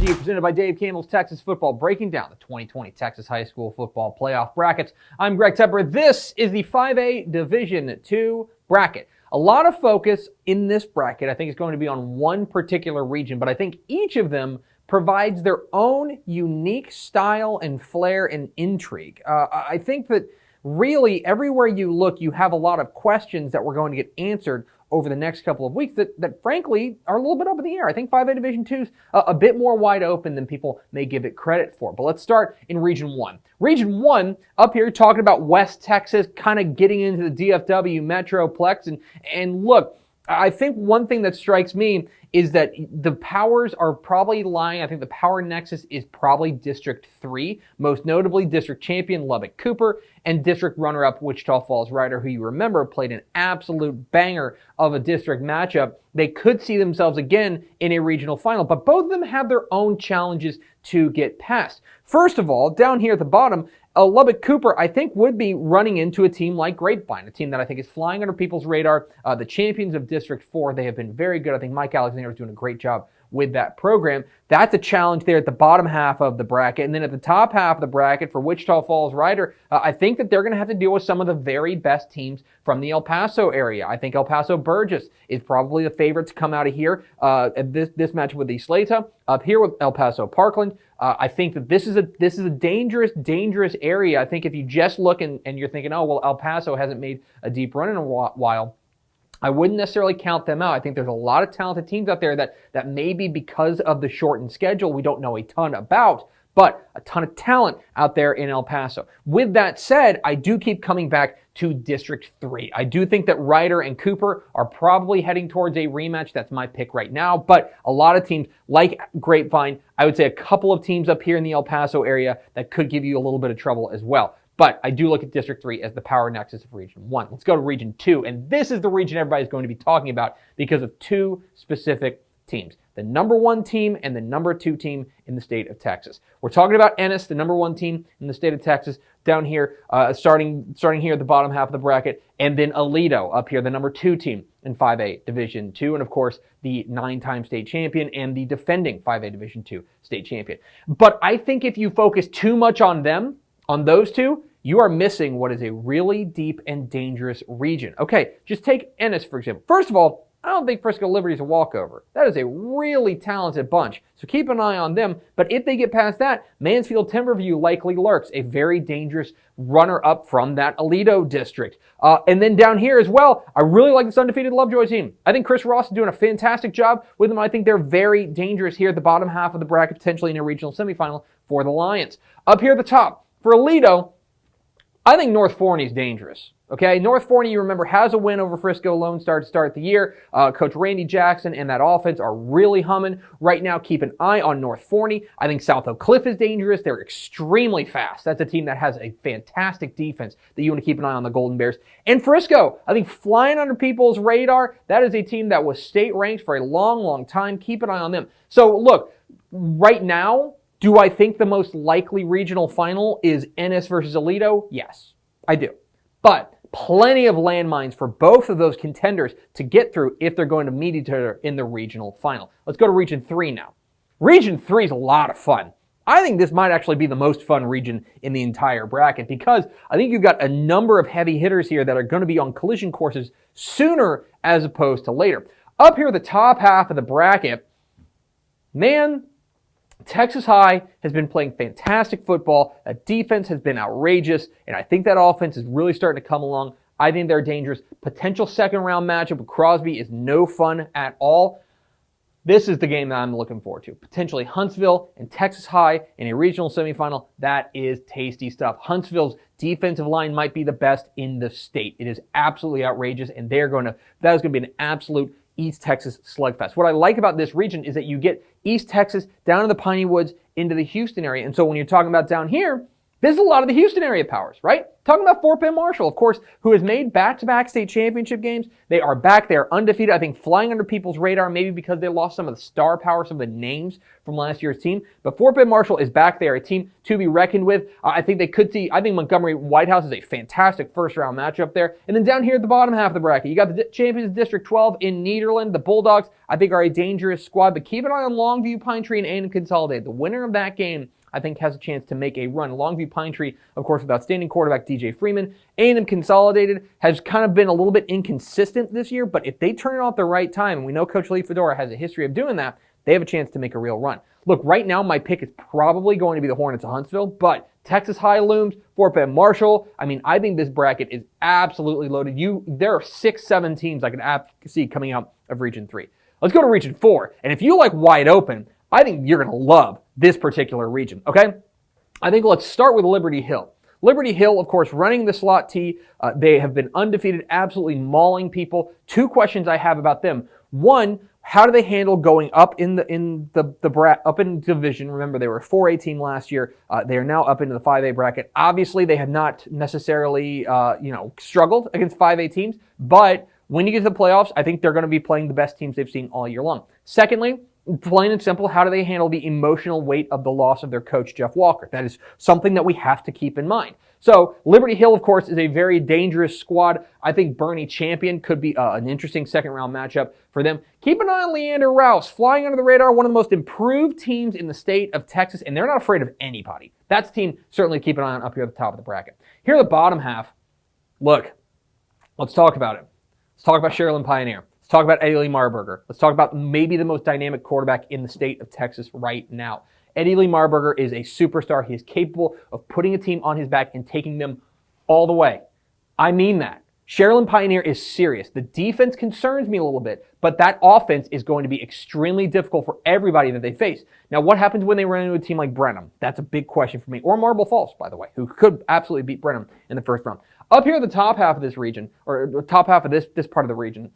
to you, presented by Dave Campbell's Texas Football, breaking down the 2020 Texas High School Football Playoff brackets. I'm Greg Tepper. This is the 5A Division II bracket. A lot of focus in this bracket, I think, is going to be on one particular region, but I think each of them provides their own unique style and flair and intrigue. I think that really everywhere you look, you have a lot of questions that we're going to get answered over the next couple of weeks that frankly are a little bit up in the air. I think 5A Division II is a bit more wide open than people may give it credit for. But let's start in Region 1. Region 1, up here talking about West Texas, kind of getting into the DFW Metroplex. And look, I think one thing that strikes me is that the powers are probably lying. I think the power nexus is probably District 3, most notably District Champion Lubbock Cooper and District runner-up Wichita Falls Rider, who you remember played an absolute banger of a district matchup. They could see themselves again in a regional final, but both of them have their own challenges to get past. First of all, down here at the bottom, Lubbock Cooper, I think, would be running into a team like Grapevine, a team that I think is flying under people's radar. The champions of District 4, they have been very good. I think Mike Alexander is doing a great job with that program. That's a challenge there at the bottom half of the bracket. And then at the top half of the bracket for Wichita Falls Rider, I think that they're going to have to deal with some of the very best teams from the El Paso area. I think El Paso Burgess is probably the favorite to come out of here at this match with the Slata. Up here with El Paso Parkland, I think that this is a dangerous area. I think if you just look and you're thinking, oh, well, El Paso hasn't made a deep run in a while, I wouldn't necessarily count them out. I think there's a lot of talented teams out there that maybe because of the shortened schedule we don't know a ton about, but a ton of talent out there in El Paso. With that said, I do keep coming back to District 3. I do think that Ryder and Cooper are probably heading towards a rematch. That's my pick right now, but a lot of teams like Grapevine, I would say a couple of teams up here in the El Paso area that could give you a little bit of trouble as well. But I do look at District 3 as the power nexus of Region 1. Let's go to Region 2, and this is the region everybody's going to be talking about because of two specific teams. The number 1 team and the number 2 team in the state of Texas. We're talking about Ennis, the number 1 team in the state of Texas, down here, starting here at the bottom half of the bracket, and then Aledo up here, the number 2 team in 5A Division II, and of course, the 9-time state champion and the defending 5A Division II state champion. But I think if you focus too much on them, on those two, you are missing what is a really deep and dangerous region. Okay, just take Ennis, for example. First of all, I don't think Frisco Liberty is a walkover. That is a really talented bunch, so keep an eye on them. But if they get past that, Mansfield Timberview likely lurks, a very dangerous runner-up from that Aledo district. And then down here as well, I really like this undefeated Lovejoy team. I think Chris Ross is doing a fantastic job with them. I think they're very dangerous here at the bottom half of the bracket, potentially in a regional semifinal for the Lions. Up here at the top, for Aledo, I think North Forney is dangerous. Okay, North Forney, you remember, has a win over Frisco Lone Star to start the year. Coach Randy Jackson and that offense are really humming right now. Keep an eye on North Forney. I think South Oak Cliff is dangerous. They're extremely fast. That's a team that has a fantastic defense that you want to keep an eye on, the Golden Bears. And Frisco, I think flying under people's radar, that is a team that was state ranked for a long, long time. Keep an eye on them. So look, right now, do I think the most likely regional final is Ennis versus Aledo? Yes, I do. But plenty of landmines for both of those contenders to get through if they're going to meet each other in the regional final. Let's go to Region 3 now. Region 3 is a lot of fun. I think this might actually be the most fun region in the entire bracket because I think you've got a number of heavy hitters here that are going to be on collision courses sooner as opposed to later. Up here at the top half of the bracket, man, Texas High has been playing fantastic football. That defense has been outrageous, and I think that offense is really starting to come along. I think they're dangerous. Potential second-round matchup with Crosby is no fun at all. This is the game that I'm looking forward to. Potentially Huntsville and Texas High in a regional semifinal. That is tasty stuff. Huntsville's defensive line might be the best in the state. It is absolutely outrageous, and that is going to be an absolute East Texas slugfest. What I like about this region is that you get East Texas down to the Piney Woods into the Houston area. And so when you're talking about down here, This is a lot of the Houston area powers, right? Talking about Fort Bend Marshall, of course, who has made back-to-back state championship games. They are back. They are undefeated. I think flying under people's radar, maybe because they lost some of the star power, some of the names from last year's team. But Fort Bend Marshall is back. They are a team to be reckoned with. I think they could see, I think Montgomery White House is a fantastic first-round matchup there. And then down here at the bottom half of the bracket, you got the champions of District 12 in Nederland. The Bulldogs, I think, are a dangerous squad. But keep an eye on Longview, Pine Tree, and A&M Consolidated. The winner of that game, I think, has a chance to make a run. Longview Pine Tree, of course, with outstanding quarterback DJ Freeman. A&M Consolidated has kind of been a little bit inconsistent this year, but if they turn it off at the right time, and we know Coach Lee Fedora has a history of doing that, they have a chance to make a real run. Look, right now, my pick is probably going to be the Hornets of Huntsville, but Texas High looms, Fort Bend Marshall. I mean, I think this bracket is absolutely loaded. There are 6-7 teams I can see coming out of Region 3. Let's go to Region 4, and if you like wide open, I think you're going to love this particular region, okay? I think let's start with Liberty Hill. Liberty Hill, of course, running the slot T. They have been undefeated, absolutely mauling people. Two questions I have about them. One, how do they handle going up in the division? Remember, they were a 4A team last year. They are now up into the 5A bracket. Obviously, they have not necessarily struggled against 5A teams, but when you get to the playoffs, I think they're going to be playing the best teams they've seen all year long. Secondly, plain and simple, how do they handle the emotional weight of the loss of their coach, Jeff Walker? That is something that we have to keep in mind. So Liberty Hill, of course, is a very dangerous squad. I think Bernie Champion could be an interesting second-round matchup for them. Keep an eye on Leander Rouse, flying under the radar, one of the most improved teams in the state of Texas, and they're not afraid of anybody. That's a team certainly keep an eye on up here at the top of the bracket. Here at the bottom half, look, let's talk about it. Let's talk about Sherilyn Pioneer. Let's talk about Eddie Lee Marburger. Let's talk about maybe the most dynamic quarterback in the state of Texas right now. Eddie Lee Marburger is a superstar. He is capable of putting a team on his back and taking them all the way. I mean that. Sherilyn Pioneer is serious. The defense concerns me a little bit, but that offense is going to be extremely difficult for everybody that they face. Now, what happens when they run into a team like Brenham? That's a big question for me. Or Marble Falls, by the way, who could absolutely beat Brenham in the first round. Up here at the top half of this region, or the top half of this part of the region,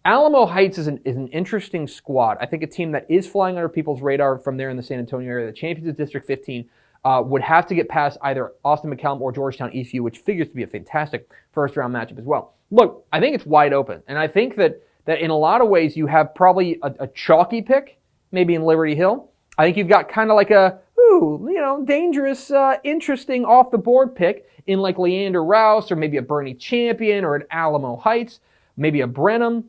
Alamo Heights is an interesting squad. I think a team that is flying under people's radar from there in the San Antonio area. The champions of District 15 would have to get past either Austin McCallum or Georgetown ECU, which figures to be a fantastic first-round matchup as well. Look, I think it's wide open, and I think that in a lot of ways you have probably a chalky pick, maybe in Liberty Hill. I think you've got kind of like a, dangerous, interesting off-the-board pick in like Leander Rouse or maybe a Bernie Champion or an Alamo Heights, maybe a Brenham.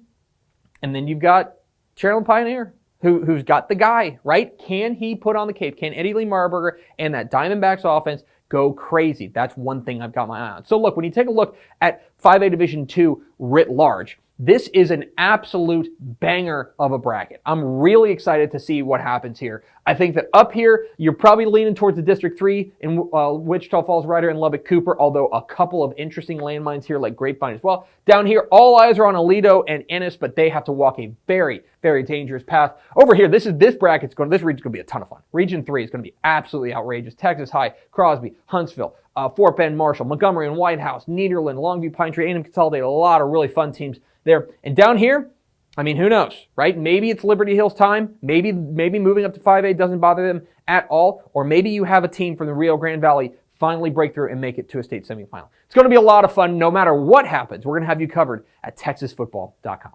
And then you've got Sherilyn Pioneer, who's got the guy, right? Can he put on the cape? Can Eddie Lee Marburger and that Diamondbacks offense go crazy? That's one thing I've got my eye on. So look, when you take a look at 5A Division II writ large, this is an absolute banger of a bracket. I'm really excited to see what happens here. I think that up here, you're probably leaning towards the District 3 in Wichita Falls, Ryder, and Lubbock Cooper, although a couple of interesting landmines here like Grapevine as well. Down here, all eyes are on Aledo and Ennis, but they have to walk a very, very dangerous path. Over here, this region's going to be a ton of fun. Region 3 is going to be absolutely outrageous. Texas High, Crosby, Huntsville, Fort Bend Marshall, Montgomery and White House, Nederland, Longview, Pine Tree, A&M Consolidated, a lot of really fun teams there. And down here, I mean, who knows, right? Maybe it's Liberty Hill's time. Maybe moving up to 5A doesn't bother them at all. Or maybe you have a team from the Rio Grande Valley finally break through and make it to a state semifinal. It's going to be a lot of fun no matter what happens. We're going to have you covered at TexasFootball.com.